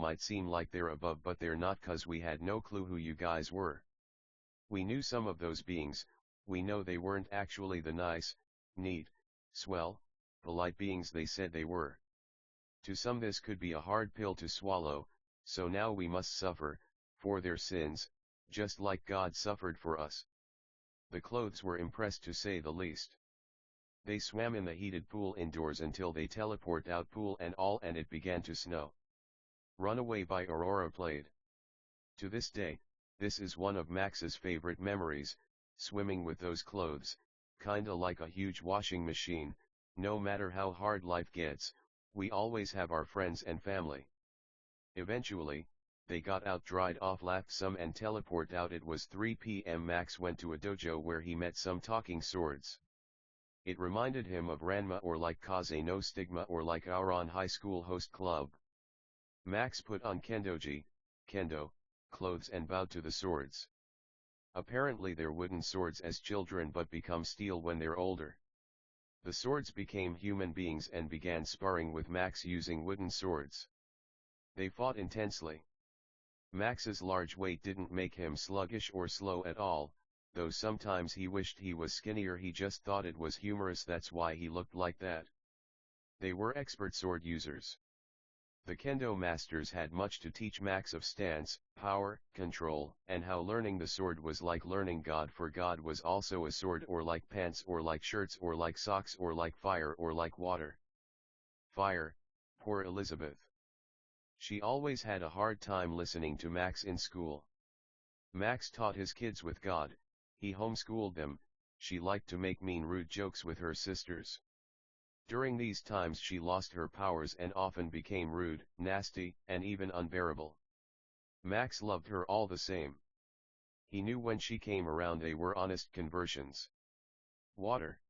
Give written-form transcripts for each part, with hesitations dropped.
might seem like they're above but they're not, 'cause we had no clue who you guys were. We knew some of those beings, we know they weren't actually the nice, neat, swell, polite beings they said they were. To some this could be a hard pill to swallow, so now we must suffer, for their sins, just like God suffered for us. The clothes were impressed to say the least. They swam in the heated pool indoors until they teleport out pool and all, and it began to snow. Runaway by Aurora played. To this day, this is one of Max's favorite memories, swimming with those clothes, kinda like a huge washing machine. No matter how hard life gets, we always have our friends and family. Eventually, they got out, dried off, laughed some and teleport out. It was 3 p.m. Max went to a dojo where he met some talking swords. It reminded him of Ranma or like Kaze no Stigma or like our on high school host club. Max put on kendoji, kendo, clothes and bowed to the swords. Apparently they're wooden swords as children but become steel when they're older. The swords became human beings and began sparring with Max using wooden swords. They fought intensely. Max's large weight didn't make him sluggish or slow at all, though sometimes he wished he was skinnier. He just thought it was humorous, that's why he looked like that. They were expert sword users. The kendo masters had much to teach Max of stance, power, control, and how learning the sword was like learning God, for God was also a sword, or like pants, or like shirts, or like socks, or like fire, or like water. Fire, poor Elizabeth. She always had a hard time listening to Max in school. Max taught his kids with God, he homeschooled them. She liked to make mean, rude jokes with her sisters. During these times she lost her powers and often became rude, nasty, and even unbearable. Max loved her all the same. He knew when she came around they were honest conversions. Water.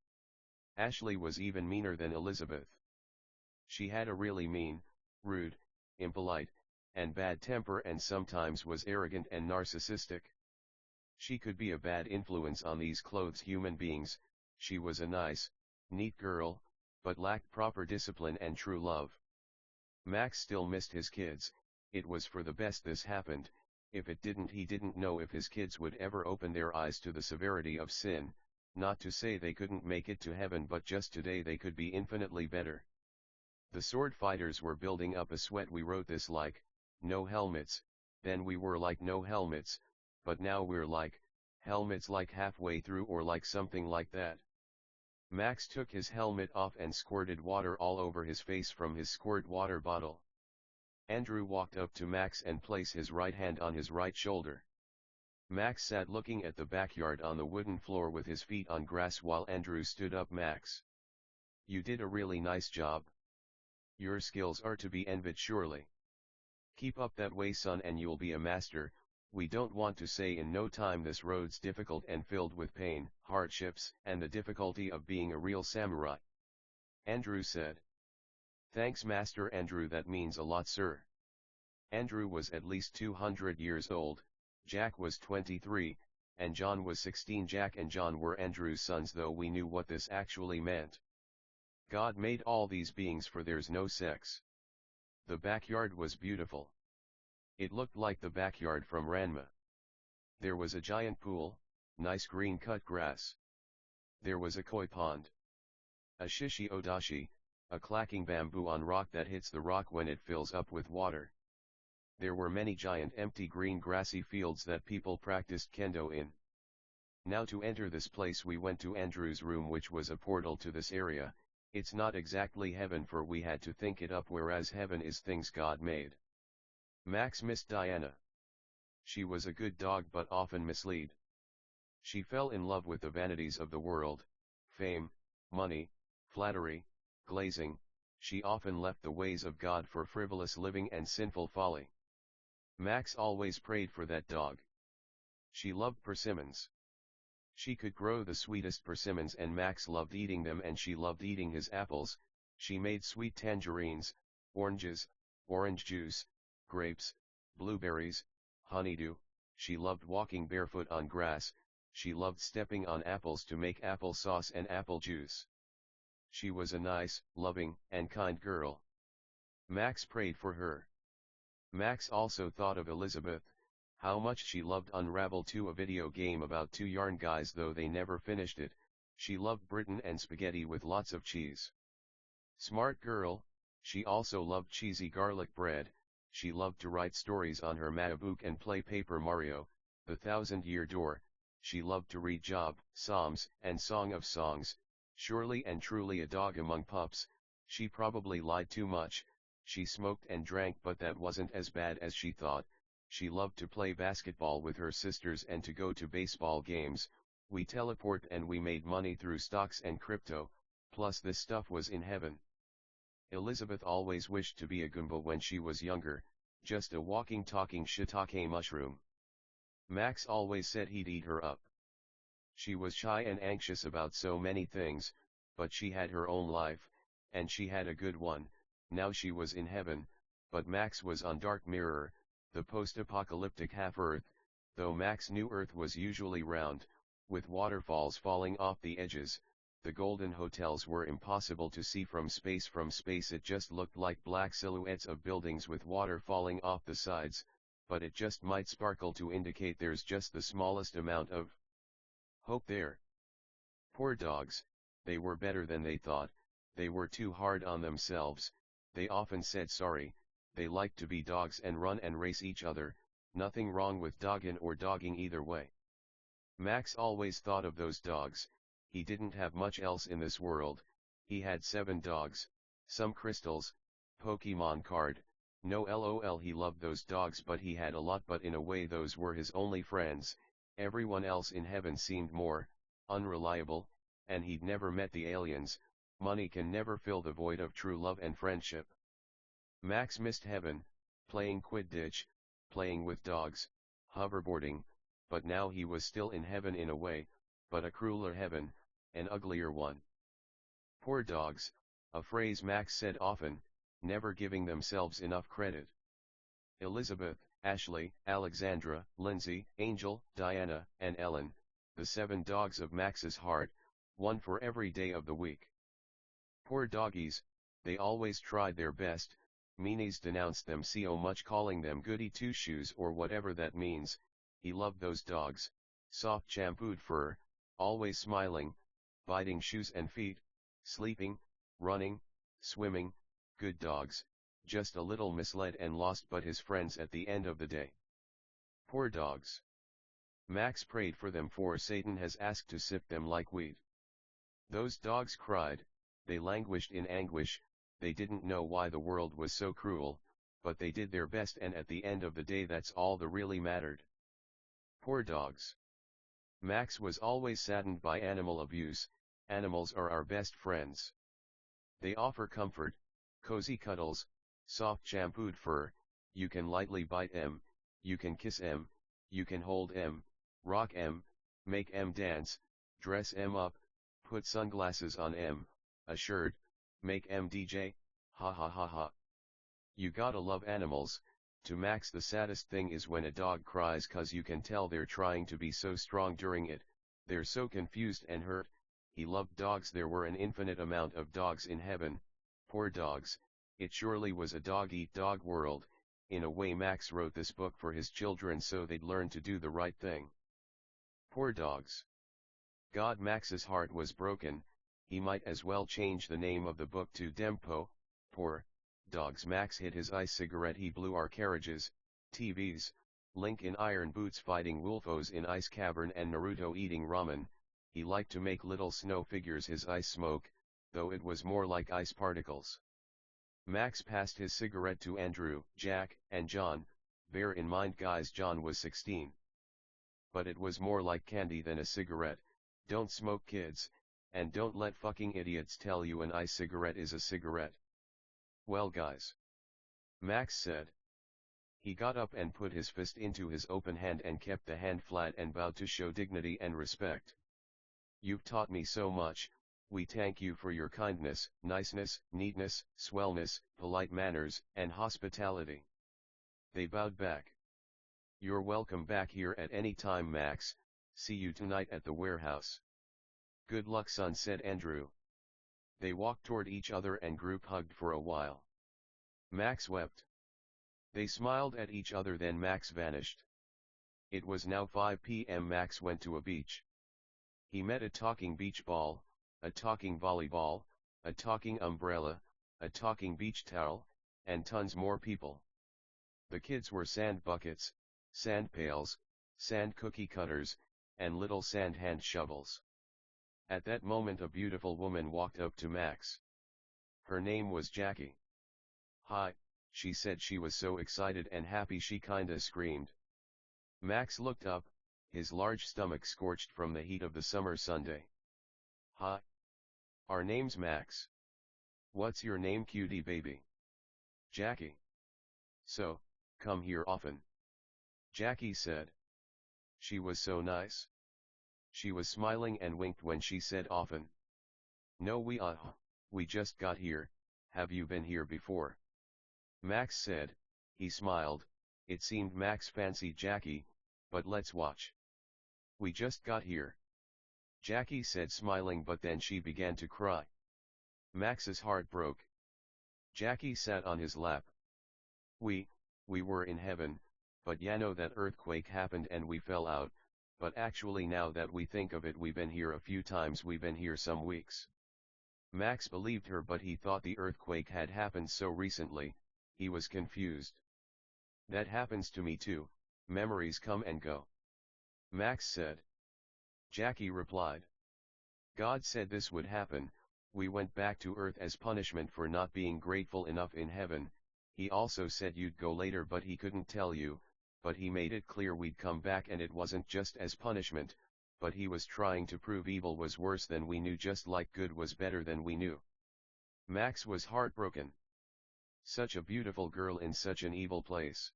Ashley was even meaner than Elizabeth. She had a really mean, rude, impolite, and bad temper, and sometimes was arrogant and narcissistic. She could be a bad influence on these clothes human beings. She was a nice, neat girl, but lacked proper discipline and true love. Max still missed his kids. It was for the best this happened. If it didn't, he didn't know if his kids would ever open their eyes to the severity of sin. Not to say they couldn't make it to heaven, but just today they could be infinitely better. The sword fighters were building up a sweat. We wrote this like, no helmets, then we were like no helmets, but now we're like, helmets, like halfway through or like something like that. Max took his helmet off and squirted water all over his face from his squirt water bottle. Andrew walked up to Max and placed his right hand on his right shoulder. Max sat looking at the backyard on the wooden floor with his feet on grass while Andrew stood up. Max, you did a really nice job. Your skills are to be envied surely. Keep up that way, son, and you'll be a master. We don't want to say in no time this road's difficult and filled with pain, hardships, and the difficulty of being a real samurai. Andrew said. Thanks, Master Andrew, that means a lot, sir. Andrew was at least 200 years old, Jack was 23, and John was 16. Jack and John were Andrew's sons, though we knew what this actually meant. God made all these beings for there's no sex. The backyard was beautiful. It looked like the backyard from Ranma. There was a giant pool, nice green cut grass. There was a koi pond. A shishi odashi, a clacking bamboo on rock that hits the rock when it fills up with water. There were many giant empty green grassy fields that people practiced kendo in. Now to enter this place we went to Andrew's room, which was a portal to this area. It's not exactly heaven, for we had to think it up, whereas heaven is things God made. Max missed Diana. She was a good dog but often misled. She fell in love with the vanities of the world, fame, money, flattery, glazing. She often left the ways of God for frivolous living and sinful folly. Max always prayed for that dog. She loved persimmons. She could grow the sweetest persimmons and Max loved eating them, and she loved eating his apples. She made sweet tangerines, oranges, orange juice, grapes, blueberries, honeydew. She loved walking barefoot on grass. She loved stepping on apples to make apple sauce and apple juice. She was a nice, loving, and kind girl. Max prayed for her. Max also thought of Elizabeth, how much she loved Unravel 2, a video game about two yarn guys, though they never finished it. She loved Britain and spaghetti with lots of cheese. Smart girl, she also loved cheesy garlic bread. She loved to write stories on her MacBook and play Paper Mario, The Thousand-Year Door. She loved to read Job, Psalms, and Song of Songs. Surely and truly a dog among pups. She probably lied too much. She smoked and drank, but that wasn't as bad as she thought. She loved to play basketball with her sisters and to go to baseball games. We teleport and we made money through stocks and crypto, plus this stuff was in heaven. Elizabeth always wished to be a Goomba when she was younger, just a walking talking shiitake mushroom. Max always said he'd eat her up. She was shy and anxious about so many things, but she had her own life, and she had a good one. Now she was in heaven, but Max was on Dark Mirror, the post-apocalyptic half-Earth, though Max knew Earth was usually round, with waterfalls falling off the edges. The golden hotels were impossible to see from space. From space it just looked like black silhouettes of buildings with water falling off the sides, but it just might sparkle to indicate there's just the smallest amount of hope there. Poor dogs, they were better than they thought. They were too hard on themselves. They often said sorry. They liked to be dogs and run and race each other. Nothing wrong with dogging or dogging either way. Max always thought of those dogs. He didn't have much else in this world. He had 7 dogs, some crystals, Pokemon card. No lol, he loved those dogs, but he had a lot, but in a way those were his only friends. Everyone else in heaven seemed more unreliable, and he'd never met the aliens. Money can never fill the void of true love and friendship. Max missed heaven, playing Quidditch, playing with dogs, hoverboarding, but now he was still in heaven in a way, but a crueler heaven, an uglier one. Poor dogs, a phrase Max said often, never giving themselves enough credit. Elizabeth, Ashley, Alexandra, Lindsay, Angel, Diana, and Ellen, the 7 dogs of Max's heart, one for every day of the week. Poor doggies, they always tried their best. Meanies denounced them so much, calling them goody two-shoes or whatever that means. He loved those dogs, soft shampooed fur, always smiling, biting shoes and feet, sleeping, running, swimming, good dogs, just a little misled and lost but his friends at the end of the day. Poor dogs. Max prayed for them, for Satan has asked to sift them like wheat. Those dogs cried, they languished in anguish, they didn't know why the world was so cruel, but they did their best, and at the end of the day that's all that really mattered. Poor dogs. Max was always saddened by animal abuse. Animals are our best friends. They offer comfort, cozy cuddles, soft shampooed fur. You can lightly bite them, you can kiss them, you can hold them, rock them, make them dance, dress them up, put sunglasses on them, a shirt, make them DJ, ha ha ha ha. You gotta love animals. To Max the saddest thing is when a dog cries, cause you can tell they're trying to be so strong during it, they're so confused and hurt. He loved dogs. There were an infinite amount of dogs in heaven. Poor dogs, it surely was a dog-eat-dog world. In a way Max wrote this book for his children so they'd learn to do the right thing. Poor dogs. God, Max's heart was broken. He might as well change the name of the book to Dempo. Poor dogs. Max hit his ice cigarette. He blew our carriages, TVs, Link in iron boots fighting Wolfos in ice cavern, and Naruto eating ramen. He liked to make little snow figures his ice smoke, though it was more like ice particles. Max passed his cigarette to Andrew, Jack, and John. Bear in mind guys, John was 16. But it was more like candy than a cigarette. Don't smoke, kids, and don't let fucking idiots tell you an ice cigarette is a cigarette. Well guys, Max said. He got up and put his fist into his open hand and kept the hand flat and bowed to show dignity and respect. You've taught me so much. We thank you for your kindness, niceness, neatness, swellness, polite manners, and hospitality. They bowed back. You're welcome back here at any time, Max. See you tonight at the warehouse. Good luck, son, said Andrew. They walked toward each other and group hugged for a while. Max wept. They smiled at each other, then Max vanished. It was now 5 p.m. Max went to a beach. He met a talking beach ball, a talking volleyball, a talking umbrella, a talking beach towel, and tons more people. The kids were sand buckets, sand pails, sand cookie cutters, and little sand hand shovels. At that moment a beautiful woman walked up to Max. Her name was Jackie. "Hi," she said. She was so excited and happy she kinda screamed. Max looked up, his large stomach scorched from the heat of the summer Sunday. "Hi. Our name's Max. What's your name, cutie baby?" "Jackie." "So, come here often?" Jackie said. She was so nice. She was smiling and winked when she said often. "No, we just got here. Have you been here before?" Max said. He smiled. It seemed Max fancied Jackie, but let's watch. "We just got here," Jackie said, smiling, but then she began to cry. Max's heart broke. Jackie sat on his lap. We were in heaven, but ya know that earthquake happened and we fell out, but actually now that we think of it, we've been here a few times, we've been here some weeks." Max believed her, but he thought the earthquake had happened so recently, he was confused. "That happens to me too, memories come and go," Max said. Jackie replied. "God said this would happen. We went back to Earth as punishment for not being grateful enough in heaven. He also said you'd go later, but he couldn't tell you, but he made it clear we'd come back, and it wasn't just as punishment, but he was trying to prove evil was worse than we knew, just like good was better than we knew." Max was heartbroken. Such a beautiful girl in such an evil place.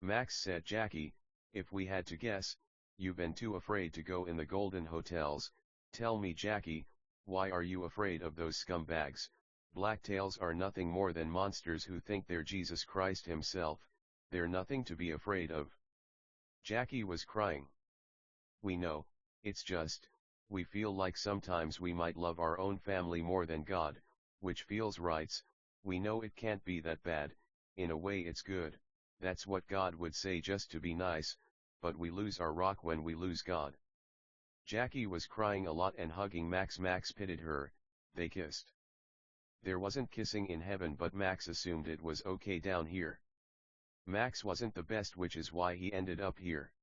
Max said, "Jackie, if we had to guess, you've been too afraid to go in the golden hotels. Tell me, Jackie, why are you afraid of those scumbags? Blacktails are nothing more than monsters who think they're Jesus Christ himself. They're nothing to be afraid of." Jackie was crying. "We know, it's just, we feel like sometimes we might love our own family more than God, which feels right. We know it can't be that bad, in a way it's good, that's what God would say just to be nice, but we lose our rock when we lose God." Jackie was crying a lot and hugging Max. Max pitied her. They kissed. There wasn't kissing in heaven, but Max assumed it was okay down here. Max wasn't the best, which is why he ended up here.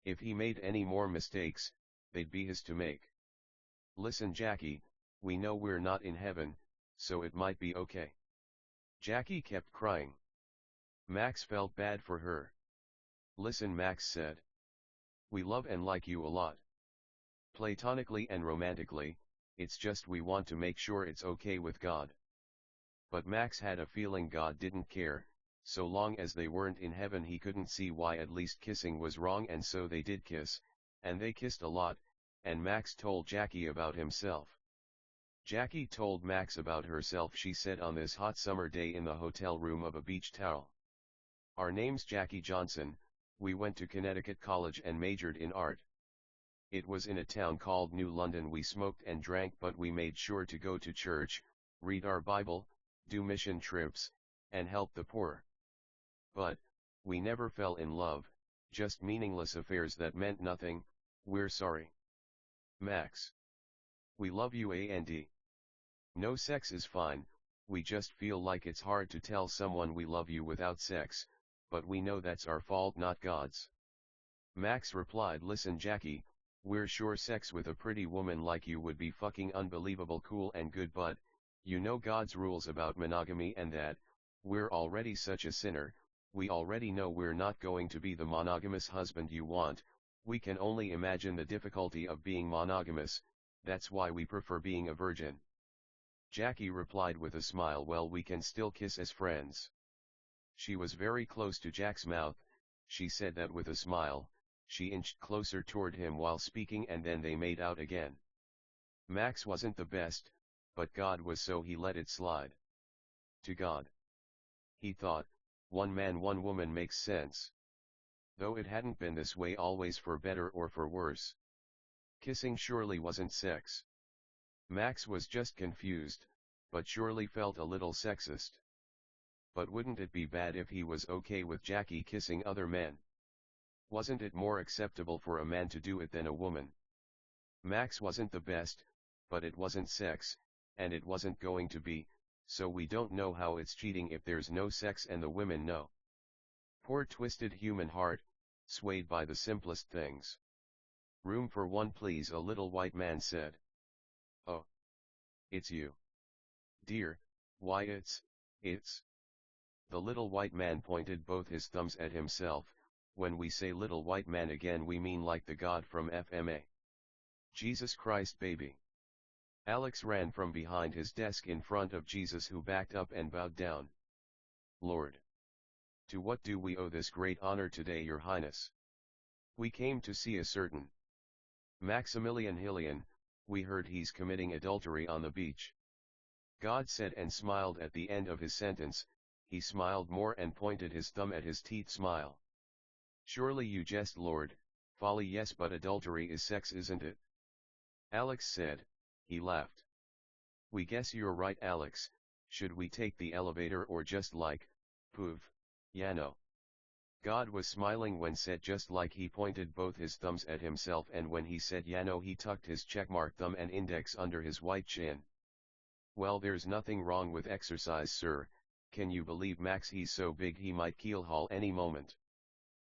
If he made any more mistakes, they'd be his to make. "Listen, Jackie, we know we're not in heaven, so it might be okay." Jackie kept crying. Max felt bad for her. "Listen," Max said. "We love and like you a lot. Platonically and romantically, it's just we want to make sure it's okay with God." But Max had a feeling God didn't care. So long as they weren't in heaven, he couldn't see why at least kissing was wrong, and so they did kiss, and they kissed a lot, and Max told Jackie about himself. Jackie told Max about herself. She said, "On this hot summer day in the hotel room of a beach towel. Our name's Jackie Johnson, we went to Connecticut College and majored in art. It was in a town called New London. We smoked and drank, but we made sure to go to church, read our Bible, do mission trips, and help the poor. But, we never fell in love, just meaningless affairs that meant nothing. We're sorry. Max. We love you, and no sex is fine, we just feel like it's hard to tell someone we love you without sex, but we know that's our fault, not God's." Max replied, "Listen, Jackie, we're sure sex with a pretty woman like you would be fucking unbelievable cool and good, but, you know God's rules about monogamy and that, we're already such a sinner. We already know we're not going to be the monogamous husband you want. We can only imagine the difficulty of being monogamous, that's why we prefer being a virgin." Jackie replied with a smile, "Well, we can still kiss as friends." She was very close to Jack's mouth. She said that with a smile. She inched closer toward him while speaking, and then they made out again. Max wasn't the best, but God was, so he let it slide. To God, he thought, one man one woman makes sense. Though it hadn't been this way always, for better or for worse. Kissing surely wasn't sex. Max was just confused, but surely felt a little sexist. But wouldn't it be bad if he was okay with Jackie kissing other men? Wasn't it more acceptable for a man to do it than a woman? Max wasn't the best, but it wasn't sex, and it wasn't going to be, so we don't know how it's cheating if there's no sex and the women know. Poor twisted human heart, swayed by the simplest things. "Room for one please," a little white man said. "Oh. It's you. Dear, why it's. The little white man pointed both his thumbs at himself. When we say little white man again we mean like the God from FMA. Jesus Christ baby. Alex ran from behind his desk in front of Jesus, who backed up and bowed down. "Lord. To what do we owe this great honor today, Your Highness?" "We came to see a certain Maximilian Hillian. We heard he's committing adultery on the beach." God said and smiled at the end of his sentence. He smiled more and pointed his thumb at his teeth smile. "Surely you jest, Lord." "Folly, yes, but adultery is sex, isn't it?" Alex said. He laughed. "We guess you're right, Alex. Should we take the elevator or just like, poof, Yano?" God was smiling when said just like. He pointed both his thumbs at himself, and when he said Yano he tucked his checkmark thumb and index under his white chin. "Well, there's nothing wrong with exercise, sir. Can you believe Max? He's so big he might keelhaul any moment."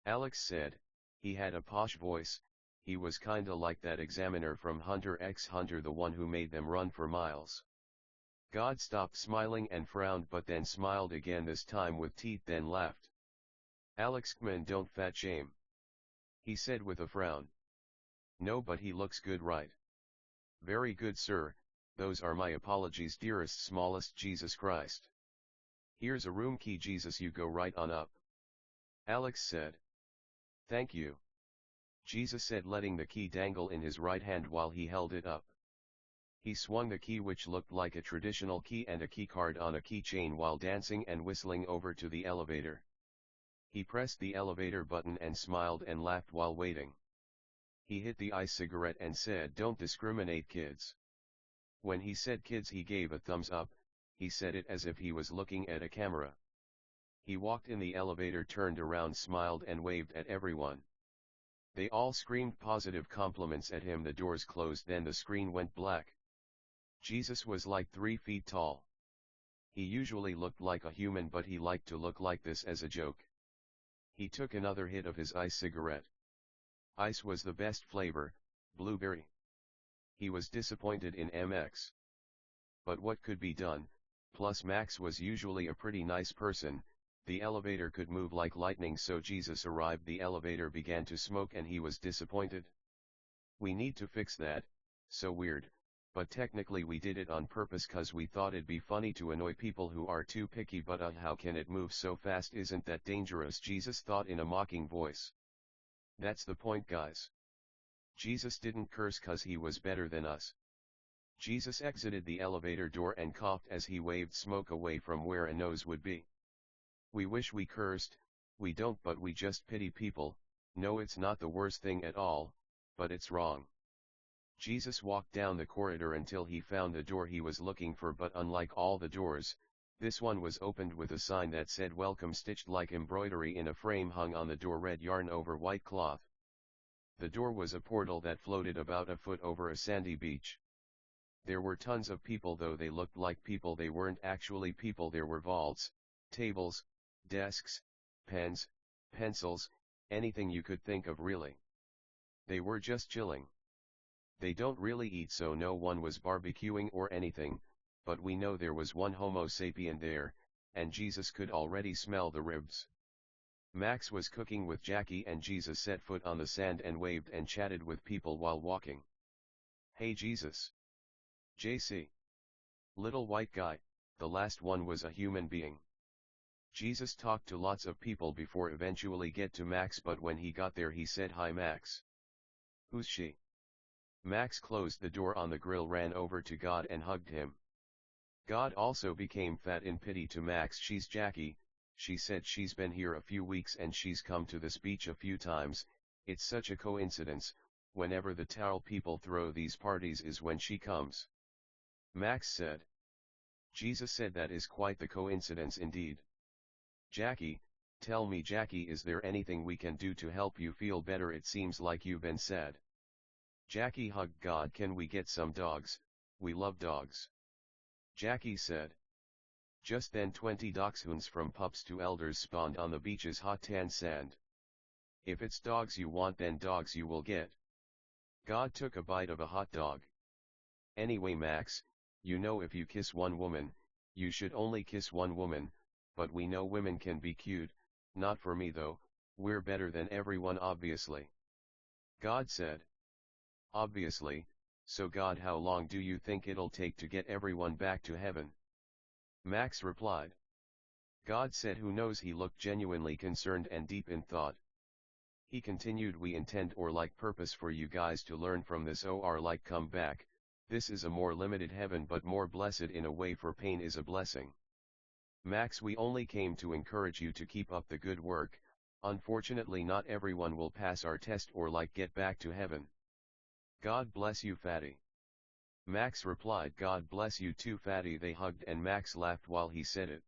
Alex said. He had a posh voice. He was kinda like that examiner from Hunter x Hunter, the one who made them run for miles. God stopped smiling and frowned, but then smiled again, this time with teeth, then laughed. "Alex, man, don't fat shame," he said with a frown. "No, but he looks good, right?" "Very good, sir. Those are my apologies, dearest, smallest Jesus Christ. Here's a room key, Jesus, you go right on up." Alex said. "Thank you," Jesus said, letting the key dangle in his right hand while he held it up. He swung the key, which looked like a traditional key and a keycard on a keychain, while dancing and whistling over to the elevator. He pressed the elevator button and smiled and laughed while waiting. He hit the e-cigarette and said, "Don't discriminate, kids." When he said kids he gave a thumbs up. He said it as if he was looking at a camera. He walked in the elevator, turned around, smiled and waved at everyone. They all screamed positive compliments at him. The doors closed, then the screen went black. Jesus was like 3 feet tall. He usually looked like a human, but he liked to look like this as a joke. He took another hit of his cigarette. Ice was the best flavor, blueberry. He was disappointed in MX. But what could be done? Plus Max was usually a pretty nice person. The elevator could move like lightning, so Jesus arrived. The elevator began to smoke and he was disappointed. "We need to fix that. So weird, but technically we did it on purpose 'cause we thought it'd be funny to annoy people who are too picky, but how can it move so fast? Isn't that dangerous?" Jesus thought in a mocking voice. "That's the point, guys." Jesus didn't curse 'cause he was better than us. Jesus exited the elevator door and coughed as he waved smoke away from where a nose would be. "We wish we cursed. We don't, but we just pity people. No, it's not the worst thing at all, but it's wrong." Jesus walked down the corridor until he found the door he was looking for, but unlike all the doors, this one was opened with a sign that said "Welcome" stitched like embroidery in a frame hung on the door, red yarn over white cloth. The door was a portal that floated about a foot over a sandy beach. There were tons of people, though they looked like people. They weren't actually people. There were vaults, tables, desks, pens, pencils, anything you could think of, really. They were just chilling. They don't really eat, so no one was barbecuing or anything, but we know there was one Homo sapien there, and Jesus could already smell the ribs. Max was cooking with Jackie, and Jesus set foot on the sand and waved and chatted with people while walking. "Hey Jesus." "JC." "Little white guy." The last one was a human being. Jesus talked to lots of people before eventually get to Max, but when he got there he said, "Hi Max." "Who's she?" Max closed the door on the grill, ran over to God and hugged him. God also became fat in pity to Max. "She's Jackie," she said. "She's been here a few weeks and she's come to this beach a few times. It's such a coincidence. Whenever the towel people throw these parties is when she comes." Max said. Jesus said, "That is quite the coincidence indeed." Jackie, tell me Jackie, is there anything we can do to help you feel better? It seems like you've been sad. Jackie hugged God. Can we get some dogs? We love dogs. Jackie said. Just then 20 dachshunds from pups to elders spawned on the beach's hot tan sand. If it's dogs you want, then dogs you will get. God took a bite of a hot dog. Anyway Max, you know if you kiss one woman, you should only kiss one woman, but we know women can be cute, not for me though, we're better than everyone obviously. God said. Obviously, so God, how long do you think it'll take to get everyone back to heaven? Max replied. God said who knows. He looked genuinely concerned and deep in thought. He continued, we intend or like purpose for you guys to learn from this or like come back, this is a more limited heaven but more blessed in a way, for pain is a blessing. Max, we only came to encourage you to keep up the good work, unfortunately not everyone will pass our test or like get back to heaven. God bless you fatty. Max replied, God bless you too fatty. They hugged and Max laughed while he said it.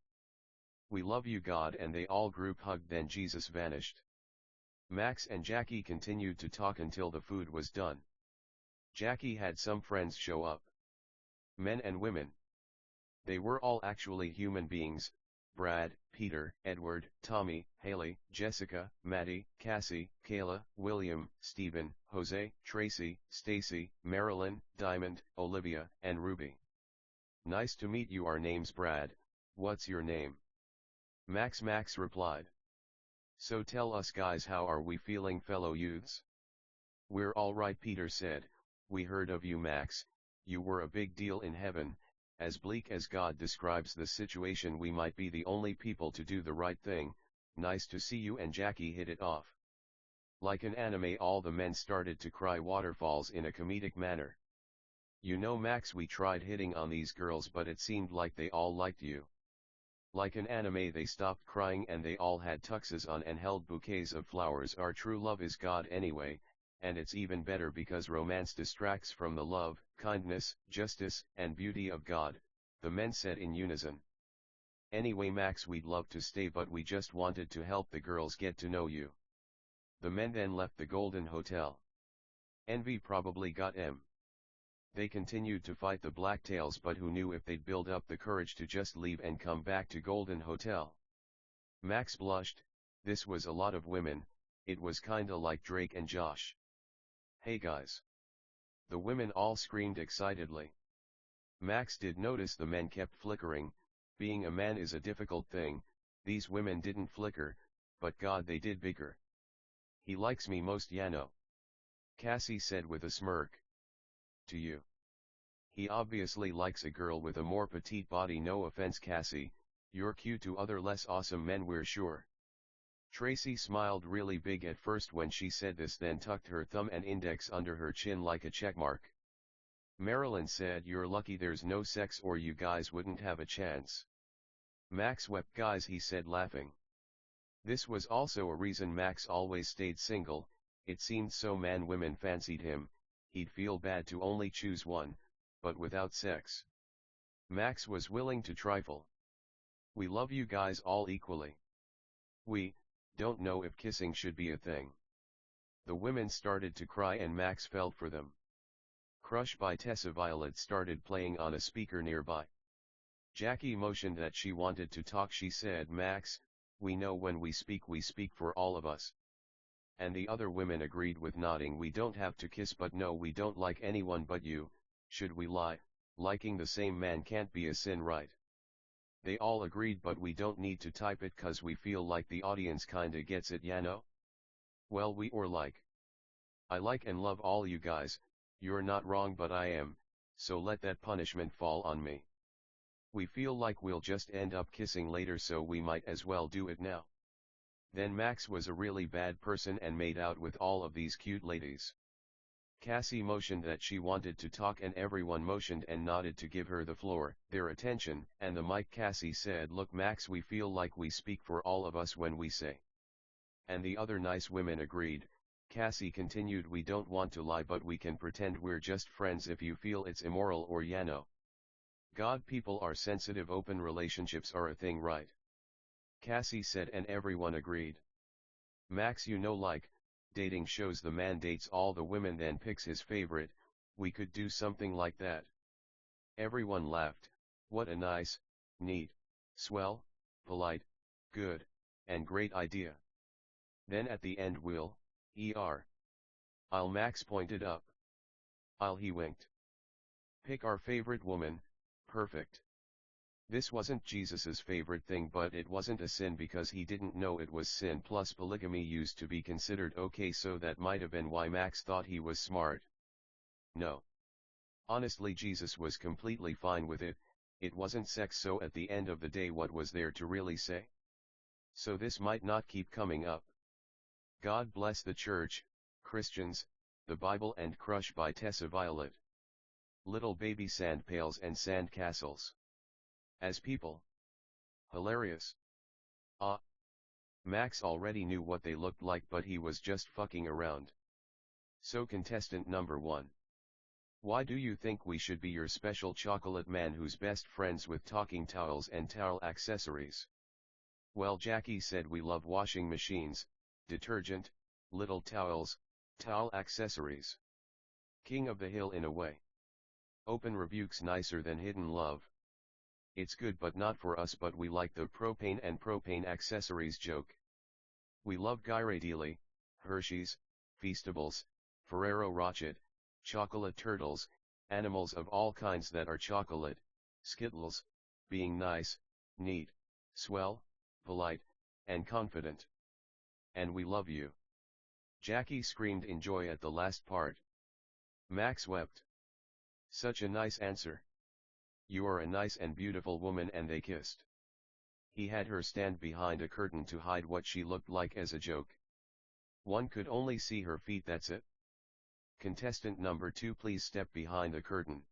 We love you God, and they all group hugged. Then Jesus vanished. Max and Jackie continued to talk until the food was done. Jackie had some friends show up. Men and women. They were all actually human beings: Brad, Peter, Edward, Tommy, Haley, Jessica, Maddie, Cassie, Kayla, William, Stephen, Jose, Tracy, Stacy, Marilyn, Diamond, Olivia, and Ruby. Nice to meet you. Our name's Brad. What's your name? Max replied. So tell us guys, how are we feeling, fellow youths? We're all right, Peter said. We heard of you Max, you were a big deal in heaven. As bleak as God describes the situation, we might be the only people to do the right thing. Nice to see you. And Jackie hit it off. Like an anime, all the men started to cry waterfalls in a comedic manner. You know Max, we tried hitting on these girls but it seemed like they all liked you. Like an anime, they stopped crying and they all had tuxes on and held bouquets of flowers. Our true love is God anyway, and it's even better because romance distracts from the love, kindness, justice, and beauty of God, the men said in unison. Anyway Max, we'd love to stay but we just wanted to help the girls get to know you. The men then left the Golden Hotel. Envy probably got M. They continued to fight the Blacktails, but who knew if they'd build up the courage to just leave and come back to Golden Hotel. Max blushed. This was a lot of women, it was kinda like Drake and Josh. Hey guys. The women all screamed excitedly. Max did notice the men kept flickering. Being a man is a difficult thing. These women didn't flicker, but God, they did bigger. He likes me most, Yano. Cassie said with a smirk. To you. He obviously likes a girl with a more petite body. No offense Cassie, you're cute to other less awesome men, we're sure. Tracy smiled really big at first when she said this, then tucked her thumb and index under her chin like a checkmark. Marilyn said, you're lucky there's no sex or you guys wouldn't have a chance. Max wept. Guys, he said laughing. This was also a reason Max always stayed single. It seemed so women fancied him, he'd feel bad to only choose one, but without sex. Max was willing to trifle. We love you guys all equally. We don't know if kissing should be a thing. The women started to cry and Max felt for them. Crush by Tessa Violet started playing on a speaker nearby. Jackie motioned that she wanted to talk. She said, Max, we know when we speak for all of us. And the other women agreed with nodding. We don't have to kiss, but no, we don't like anyone but you. Should we lie? Liking the same man can't be a sin, right? They all agreed, but we don't need to type it cause we feel like the audience kinda gets it, Yano? Well, we or like. I like and love all you guys, you're not wrong but I am, so let that punishment fall on me. We feel like we'll just end up kissing later, so we might as well do it now. Then Max was a really bad person and made out with all of these cute ladies. Cassie motioned that she wanted to talk and everyone motioned and nodded to give her the floor, their attention, and the mic. Cassie said, look Max, we feel like we speak for all of us when we say. And the other nice women agreed. Cassie continued, we don't want to lie, but we can pretend we're just friends if you feel it's immoral or Yano. God, people are sensitive, open relationships are a thing, right? Cassie said, and everyone agreed. Max, dating shows the man dates all the women then picks his favorite, we could do something like that. Everyone laughed. What a nice, neat, swell, polite, good, and great idea. Then at the end I'll Max pointed up. He winked. Pick our favorite woman, perfect. This wasn't Jesus's favorite thing, but it wasn't a sin because he didn't know it was sin, plus polygamy used to be considered okay, so that might have been why Max thought he was smart. No. Honestly, Jesus was completely fine with it, it wasn't sex, so at the end of the day what was there to really say? So this might not keep coming up. God bless the church, Christians, the Bible and Crush by Tessa Violet. Little baby sand pails and sand castles. As people. Hilarious. Max already knew what they looked like, but he was just fucking around. So contestant number 1. Why do you think we should be your special chocolate man who's best friends with talking towels and towel accessories? Well, Jackie said we love washing machines, detergent, little towels, towel accessories. King of the hill in a way. Open rebukes nicer than hidden love. It's good but not for us, but we like the propane and propane accessories joke. We love Ghirardelli, Hershey's, Feastables, Ferrero Rocher, chocolate turtles, animals of all kinds that are chocolate, Skittles, being nice, neat, swell, polite, and confident. And we love you. Jackie screamed in joy at the last part. Max wept. Such a nice answer. You are a nice and beautiful woman, and they kissed. He had her stand behind a curtain to hide what she looked like as a joke. One could only see her feet, that's it. Contestant number 2, please step behind the curtain.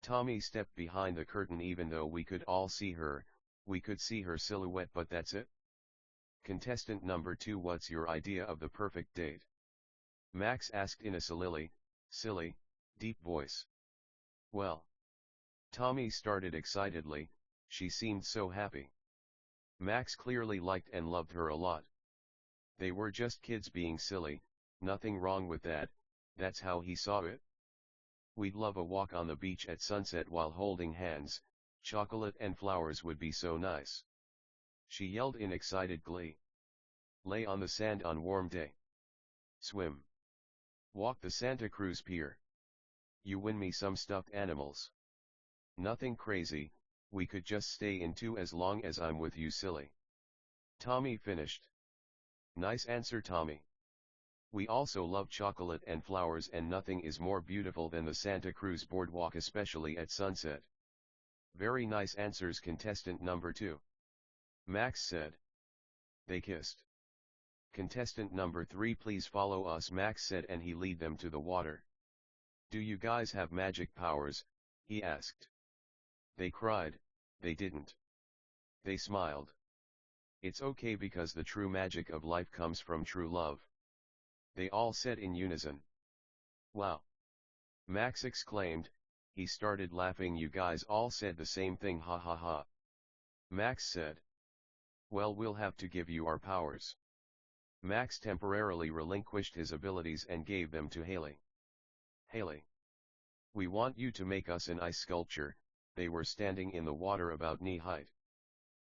Tommy stepped behind the curtain. Even though we could all see her, we could see her silhouette, but that's it. Contestant number 2, what's your idea of the perfect date? Max asked in a silly, deep voice. Well. Tommy started excitedly, she seemed so happy. Max clearly liked and loved her a lot. They were just kids being silly, nothing wrong with that, that's how he saw it. We'd love a walk on the beach at sunset while holding hands, chocolate and flowers would be so nice. She yelled in excited glee. Lay on the sand on warm day. Swim. Walk the Santa Cruz Pier. You win me some stuffed animals. Nothing crazy, we could just stay in two as long as I'm with you, silly. Tommy finished. Nice answer, Tommy. We also love chocolate and flowers, and nothing is more beautiful than the Santa Cruz boardwalk, especially at sunset. Very nice answers, contestant number 2. Max said. They kissed. Contestant number 3, please follow us, Max said, and he led them to the water. Do you guys have magic powers? He asked. They cried, they didn't. They smiled. It's okay because the true magic of life comes from true love. They all said in unison. Wow! Max exclaimed, he started laughing. You guys all said the same thing, ha ha ha. Max said. Well, we'll have to give you our powers. Max temporarily relinquished his abilities and gave them to Haley. Haley. We want you to make us an ice sculpture. They were standing in the water about knee height.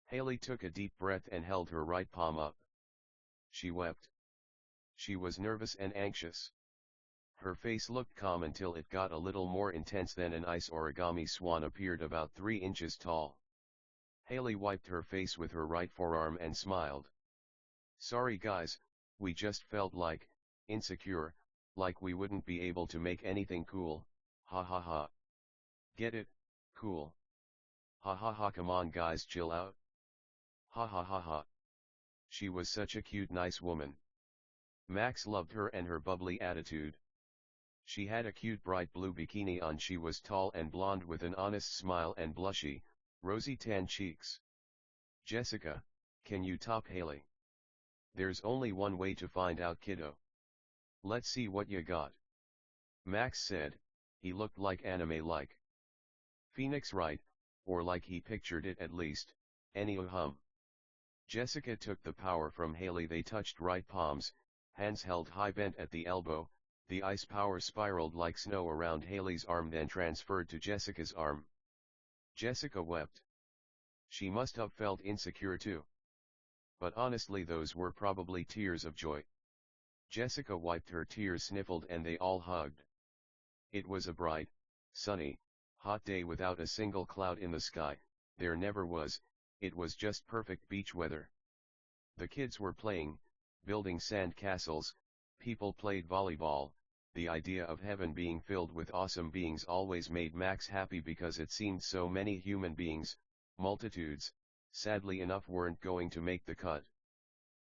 Haley took a deep breath and held her right palm up. She wept. She was nervous and anxious. Her face looked calm until it got a little more intense. Then an ice origami swan appeared about 3 inches tall. Haley wiped her face with her right forearm and smiled. Sorry guys, we just felt insecure, like we wouldn't be able to make anything cool, ha ha ha. Get it? Cool. Ha ha ha, come on guys, chill out. Ha ha ha ha. She was such a cute, nice woman. Max loved her and her bubbly attitude. She had a cute bright blue bikini on. She was tall and blonde with an honest smile and blushy, rosy tan cheeks. Jessica, can you top Haley? There's only one way to find out, kiddo. Let's see what you got. Max said, he looked like anime-like. Phoenix, right, or like he pictured it at least, any hum. Jessica took the power from Haley. They touched right palms, hands held high bent at the elbow. The ice power spiraled like snow around Haley's arm, then transferred to Jessica's arm. Jessica wept. She must have felt insecure too. But honestly, those were probably tears of joy. Jessica wiped her tears, sniffled, and they all hugged. It was a bright, sunny, hot day without a single cloud in the sky. There never was. It was just perfect beach weather. The kids were playing, building sand castles, people played volleyball. The idea of heaven being filled with awesome beings always made Max happy because it seemed so many human beings, multitudes, sadly enough, weren't going to make the cut.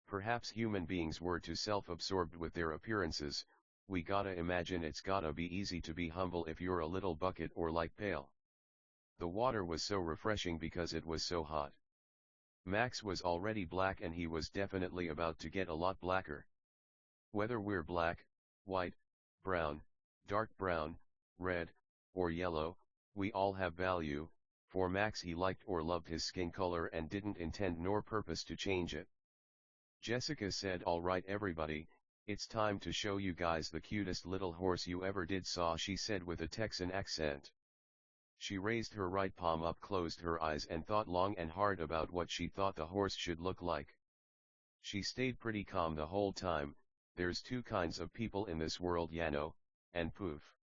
Perhaps human beings were too self-absorbed with their appearances. We gotta imagine it's gotta be easy to be humble if you're a little bucket or like pale. The water was so refreshing because it was so hot. Max was already black and he was definitely about to get a lot blacker. Whether we're black, white, brown, dark brown, red, or yellow, we all have value. For Max, he liked or loved his skin color and didn't intend nor purpose to change it. Jessica said, "All right everybody, it's time to show you guys the cutest little horse you ever did saw," she said with a Texan accent. She raised her right palm up, closed her eyes, and thought long and hard about what she thought the horse should look like. She stayed pretty calm the whole time. There's two kinds of people in this world, Yano, and poof.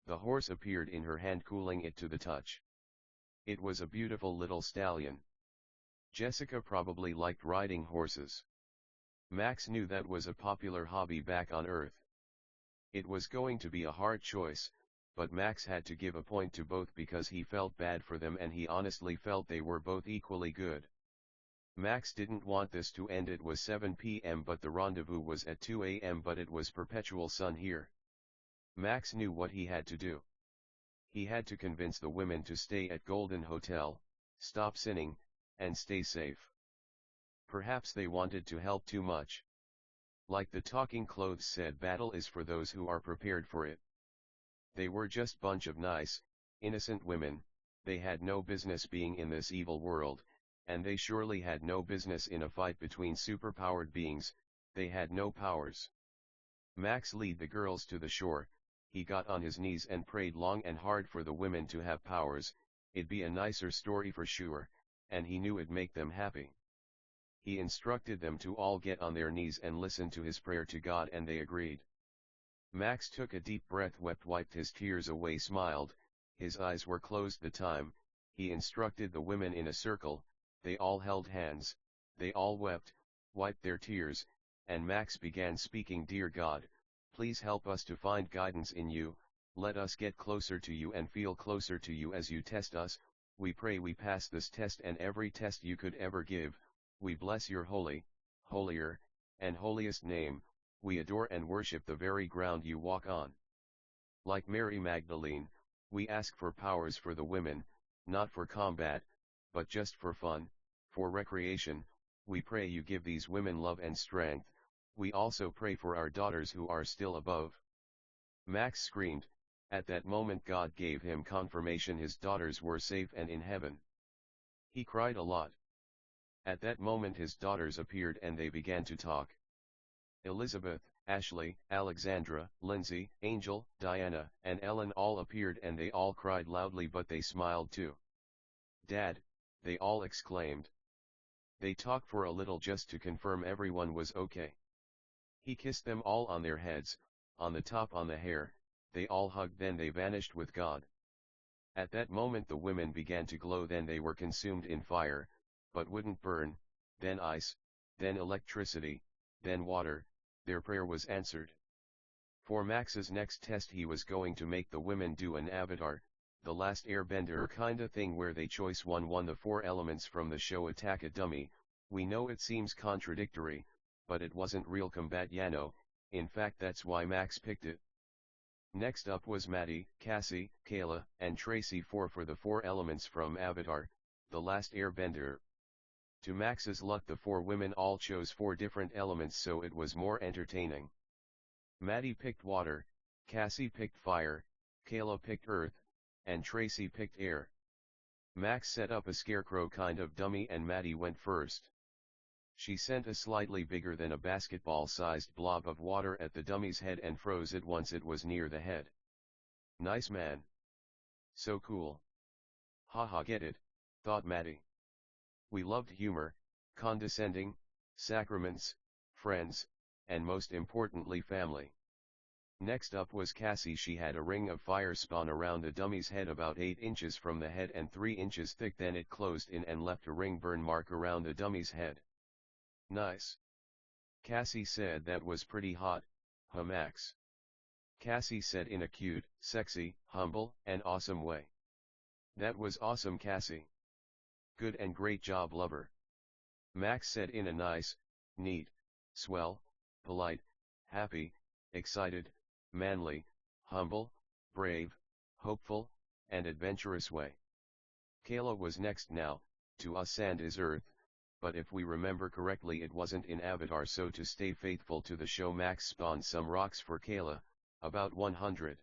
The horse appeared in her hand, cooling it to the touch. It was a beautiful little stallion. Jessica probably liked riding horses. Max knew that was a popular hobby back on Earth. It was going to be a hard choice, but Max had to give a point to both because he felt bad for them and he honestly felt they were both equally good. Max didn't want this to end. It was 7 p.m. but the rendezvous was at 2 a.m. but it was perpetual sun here. Max knew what he had to do. He had to convince the women to stay at Golden Hotel, stop sinning, and stay safe. Perhaps they wanted to help too much. Like the Talking Clothes said, battle is for those who are prepared for it. They were just bunch of nice, innocent women. They had no business being in this evil world, and they surely had no business in a fight between superpowered beings. They had no powers. Max led the girls to the shore. He got on his knees and prayed long and hard for the women to have powers. It'd be a nicer story for sure, and he knew it'd make them happy. He instructed them to all get on their knees and listen to his prayer to God, and they agreed. Max took a deep breath, wept, wiped his tears away, smiled. His eyes were closed the time. He instructed the women in a circle. They all held hands. They all wept, wiped their tears, and Max began speaking, "Dear God, please help us to find guidance in you. Let us get closer to you and feel closer to you as you test us. We pray we pass this test and every test you could ever give. We bless your holy, holier, and holiest name. We adore and worship the very ground you walk on. Like Mary Magdalene, we ask for powers for the women, not for combat, but just for fun, for recreation. We pray you give these women love and strength. We also pray for our daughters who are still above." Max screamed. At that moment God gave him confirmation his daughters were safe and in heaven. He cried a lot. At that moment his daughters appeared and they began to talk. Elizabeth, Ashley, Alexandra, Lindsay, Angel, Diana, and Ellen all appeared and they all cried loudly, but they smiled too. "Dad," they all exclaimed. They talked for a little just to confirm everyone was okay. He kissed them all on their heads, on the top, on the hair. They all hugged, then they vanished with God. At that moment the women began to glow, then they were consumed in fire, but wouldn't burn, then ice, then electricity, then water. Their prayer was answered. For Max's next test he was going to make the women do an Avatar, the Last Airbender kinda thing where they choice one the 4 elements from the show Attack a Dummy. We know it seems contradictory, but it wasn't real combat, Yano. In fact that's why Max picked it. Next up was Maddie, Cassie, Kayla, and Tracy, 4 for the 4 elements from Avatar, the Last Airbender. To Max's luck the 4 women all chose 4 different elements, so it was more entertaining. Maddie picked water, Cassie picked fire, Kayla picked earth, and Tracy picked air. Max set up a scarecrow kind of dummy and Maddie went first. She sent a slightly bigger than a basketball-sized blob of water at the dummy's head and froze it once it was near the head. Nice man. So cool. Haha, get it, thought Maddie. We loved humor, condescending, sacraments, friends, and most importantly family. Next up was Cassie. She had a ring of fire spun around the dummy's head about 8 inches from the head and 3 inches thick, then it closed in and left a ring burn mark around the dummy's head. Nice. Cassie said that was pretty hot, huh Max? Cassie said in a cute, sexy, humble, and awesome way. That was awesome, Cassie. Good and great job, lover. Max said in a nice, neat, swell, polite, happy, excited, manly, humble, brave, hopeful, and adventurous way. Kayla was next. Now, to us sand is earth, but if we remember correctly it wasn't in Avatar, so to stay faithful to the show Max spawned some rocks for Kayla, about 100.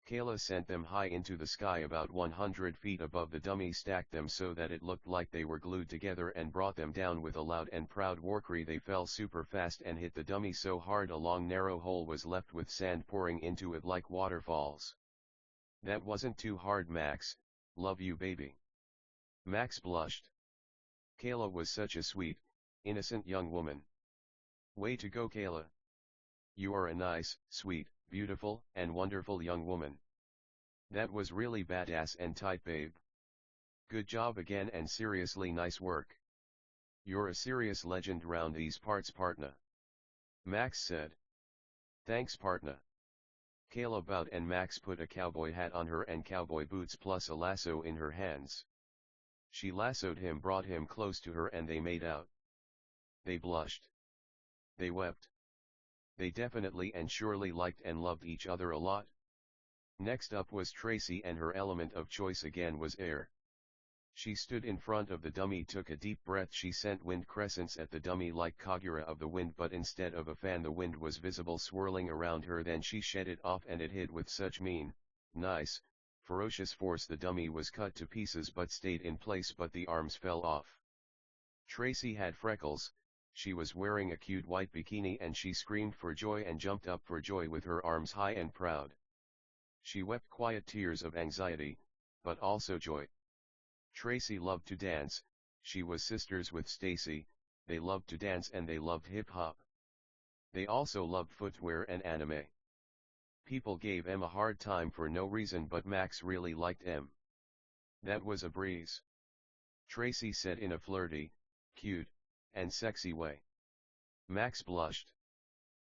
Kayla sent them high into the sky about 100 feet above the dummy, stacked them so that it looked like they were glued together, and brought them down with a loud and proud warcry. They fell super fast and hit the dummy so hard a long narrow hole was left with sand pouring into it like waterfalls. That wasn't too hard, Max, love you baby. Max blushed. Kayla was such a sweet, innocent young woman. Way to go, Kayla. You are a nice, sweet, beautiful, and wonderful young woman. That was really badass and tight, babe. Good job again, and seriously nice work. You're a serious legend round these parts, partner. Max said. Thanks, partner. Kayla bowed and Max put a cowboy hat on her and cowboy boots plus a lasso in her hands. She lassoed him, brought him close to her, and they made out. They blushed. They wept. They definitely and surely liked and loved each other a lot. Next up was Tracy, and her element of choice again was air. She stood in front of the dummy, took a deep breath. She sent wind crescents at the dummy like Kagura of the wind, but instead of a fan the wind was visible swirling around her. Then she shed it off and it hit with such mean, nice, ferocious force the dummy was cut to pieces but stayed in place, but the arms fell off. Tracy had freckles, she was wearing a cute white bikini, and she screamed for joy and jumped up for joy with her arms high and proud. She wept quiet tears of anxiety, but also joy. Tracy loved to dance, she was sisters with Stacy, they loved to dance and they loved hip-hop. They also loved footwear and anime. People gave Em a hard time for no reason, but Max really liked Em. That was a breeze. Tracy said in a flirty, cute, and sexy way. Max blushed.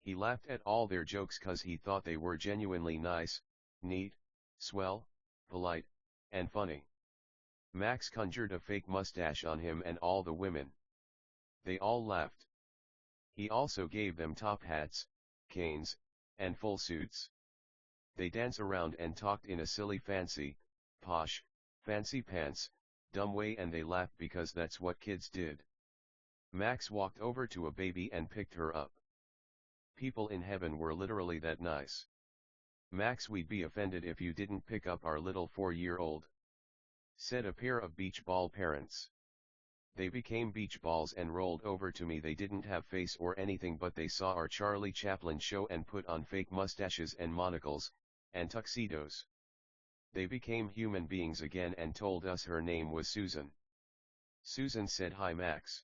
He laughed at all their jokes cause he thought they were genuinely nice, neat, swell, polite, and funny. Max conjured a fake mustache on him and all the women. They all laughed. He also gave them top hats, canes, and full suits. They danced around and talked in a silly posh, fancy pants, dumb way, and they laughed because that's what kids did. Max walked over to a baby and picked her up. People in heaven were literally that nice. Max, we'd be offended if you didn't pick up our little 4-year-old, said a pair of beach ball parents. They became beach balls and rolled over to me. They didn't have face or anything, but they saw our Charlie Chaplin show and put on fake mustaches and monocles, and tuxedos. They became human beings again and told us her name was Susan. Susan said, "Hi Max.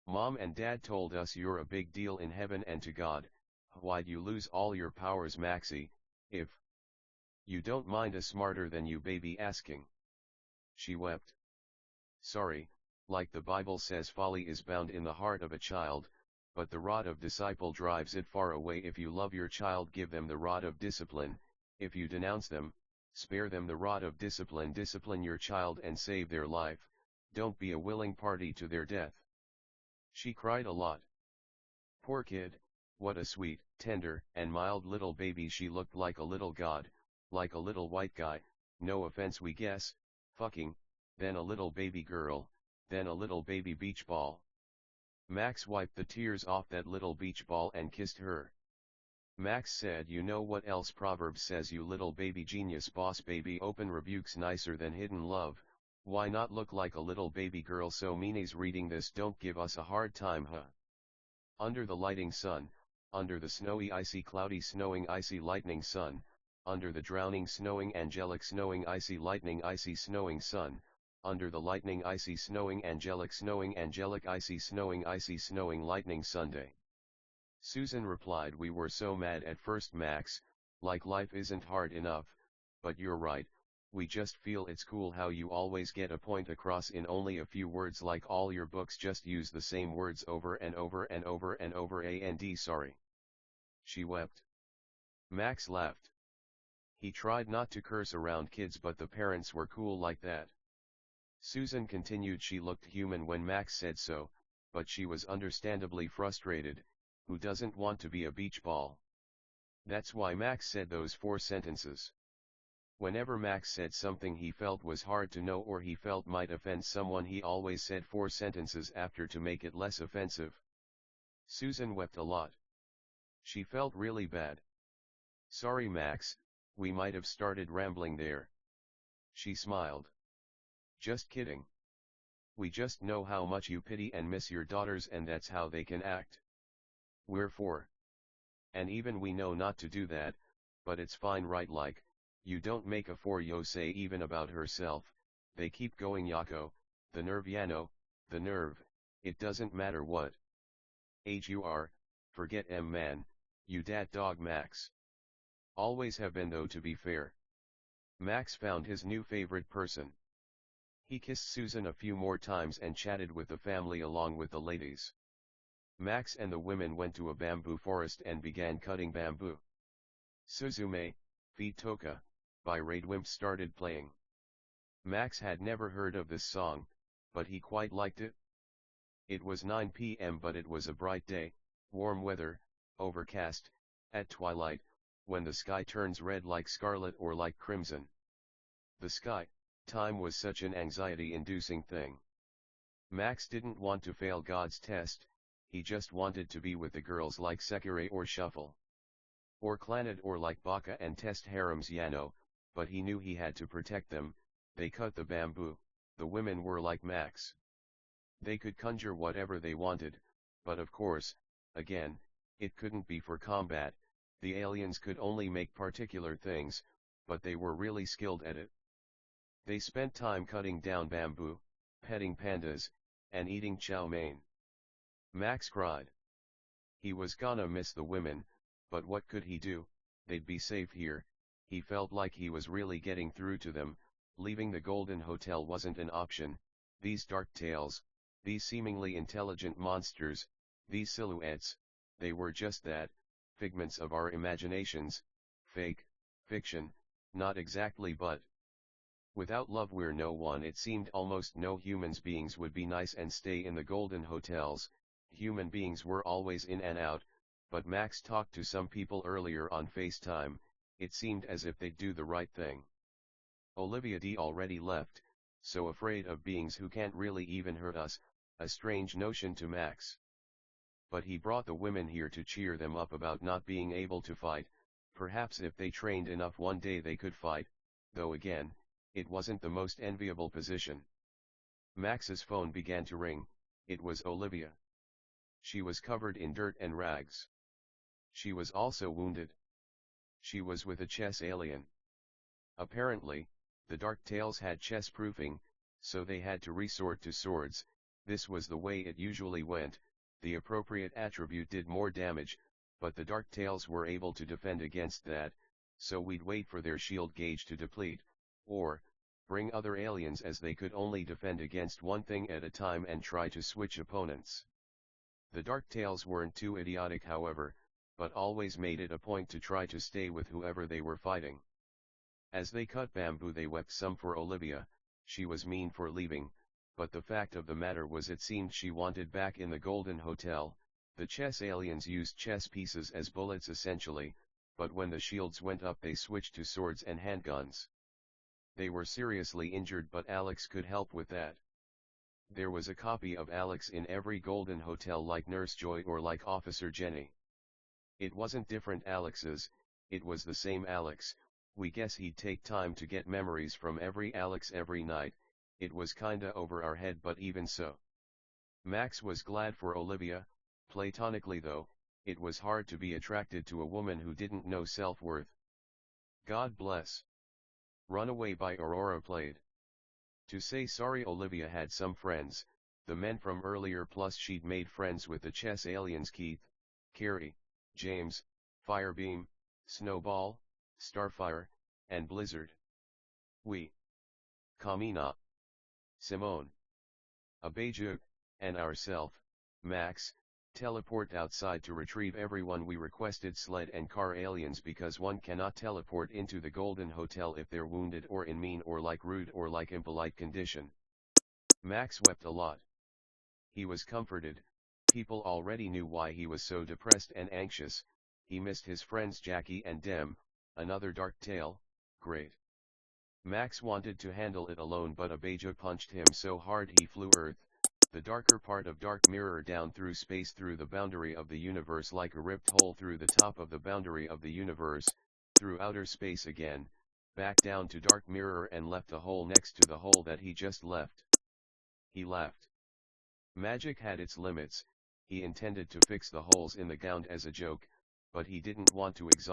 Mom and Dad told us you're a big deal in heaven and to God. Why'd you lose all your powers, Maxie, if you don't mind a smarter than you baby asking?" She wept. Sorry, like the Bible says, folly is bound in the heart of a child, but the rod of disciple drives it far away. If you love your child, give them the rod of discipline. If you denounce them, spare them the rod of discipline. Discipline your child and save their life, don't be a willing party to their death. She cried a lot. Poor kid, what a sweet, tender, and mild little baby. She looked like a little god, like a little white guy, no offense we guess, fucking, then a little baby girl, then a little baby beach ball. Max wiped the tears off that little beach ball and kissed her. Max said, "You know what else Proverbs says, you little baby genius boss baby. Open rebukes nicer than hidden love, Why not look like a little baby girl? So meanies reading this don't give us a hard time, huh? Under the lighting sun, under the snowy icy cloudy snowing icy lightning sun, under the drowning snowing angelic snowing icy lightning icy snowing sun, under the lightning icy snowing angelic icy snowing lightning Sunday. Susan replied, we were so mad at first, Max, like life isn't hard enough, but you're right, we just feel it's cool how you always get a point across in only a few words, like all your books just use the same words over and over and over and over. And sorry. She wept. Max laughed. He tried not to curse around kids, but the parents were cool like that. Susan continued, she looked human when Max said so, but she was understandably frustrated. Who doesn't want to be a beach ball? That's why Max said those 4 sentences. Whenever Max said something he felt was hard to know or he felt might offend someone, he always said 4 sentences after to make it less offensive. Susan wept a lot. She felt really bad. Sorry, Max, we might have started rambling there. She smiled. Just kidding. We just know how much you pity and miss your daughters, and that's how they can act. We're 4. And even we know not to do that, but it's fine, right? Like, you don't make a 4-yo say even about herself. They keep going, Yako, the nerve, Yano, the nerve, it doesn't matter what age you are, forget man, you dat dog Max. Always have been, though, to be fair. Max found his new favorite person. He kissed Susan a few more times and chatted with the family along with the ladies. Max and the women went to a bamboo forest and began cutting bamboo. Suzume, Feet Toka, by Radwimp started playing. Max had never heard of this song, but he quite liked it. It was 9 p.m. but it was a bright day, warm weather, overcast, at twilight, when the sky turns red like scarlet or like crimson. The sky, time was such an anxiety-inducing thing. Max didn't want to fail God's test, he just wanted to be with the girls like Sekire or Shuffle. Or Clannad or like Baka and Test Harems Yano, but he knew he had to protect them. They cut the bamboo, the women were like Max. They could conjure whatever they wanted, but of course, again, it couldn't be for combat. The aliens could only make particular things, but they were really skilled at it. They spent time cutting down bamboo, petting pandas, and eating chow mein. Max cried. He was gonna miss the women, but what could he do? They'd be safe here. He felt like he was really getting through to them. Leaving the Golden Hotel wasn't an option. These dark tales, these seemingly intelligent monsters, these silhouettes, they were just that, figments of our imaginations, fake, fiction, not exactly, but without love we're no one. It seemed almost no human beings would be nice and stay in the Golden Hotels. Human beings were always in and out, but Max talked to some people earlier on FaceTime. It seemed as if they'd do the right thing. Olivia D already left, so afraid of beings who can't really even hurt us, a strange notion to Max. But he brought the women here to cheer them up about not being able to fight. Perhaps if they trained enough one day they could fight, though again, it wasn't the most enviable position. Max's phone began to ring. It was Olivia. She was covered in dirt and rags. She was also wounded. She was with a chess alien. Apparently, the Dark Tales had chess proofing, so they had to resort to swords. This was the way it usually went. The appropriate attribute did more damage, but the Dark Tales were able to defend against that, so we'd wait for their shield gauge to deplete, or bring other aliens, as they could only defend against one thing at a time and try to switch opponents. The Dark Tales weren't too idiotic, however, but always made it a point to try to stay with whoever they were fighting. As they cut bamboo they wept some for Olivia. She was mean for leaving, but the fact of the matter was it seemed she wanted back in the Golden Hotel. The chess aliens used chess pieces as bullets essentially, but when the shields went up they switched to swords and handguns. They were seriously injured, but Alex could help with that. There was a copy of Alex in every Golden Hotel, like Nurse Joy or like Officer Jenny. It wasn't different Alexes, it was the same Alex. We guess he'd take time to get memories from every Alex every night. it was kinda over our head, but even so. Max was glad for Olivia. Platonically though, it was hard to be attracted to a woman who didn't know self-worth. God bless. Runaway by Aurora played. To say sorry, Olivia had some friends, the men from earlier, plus she'd made friends with the chess aliens Keith, Carrie, James, Firebeam, Snowball, Starfire, and Blizzard. Kamina, Simone, Abejuk, and ourself, Max, teleport outside to retrieve everyone. We requested sled and car aliens because one cannot teleport into the Golden Hotel if they're wounded or in mean or like rude or like impolite condition. Max wept a lot. He was comforted. People already knew why he was so depressed and anxious. He missed his friends Jackie and Dem, another dark tale, great. Max wanted to handle it alone, but Abeja punched him so hard he flew Earth, the darker part of Dark Mirror, down through space, through the boundary of the universe like a ripped hole through the top of the boundary of the universe, through outer space again, back down to Dark Mirror, and left a hole next to the hole that he just left. He laughed. Magic had its limits. He intended to fix the holes in the ground as a joke, but he didn't want to exhaust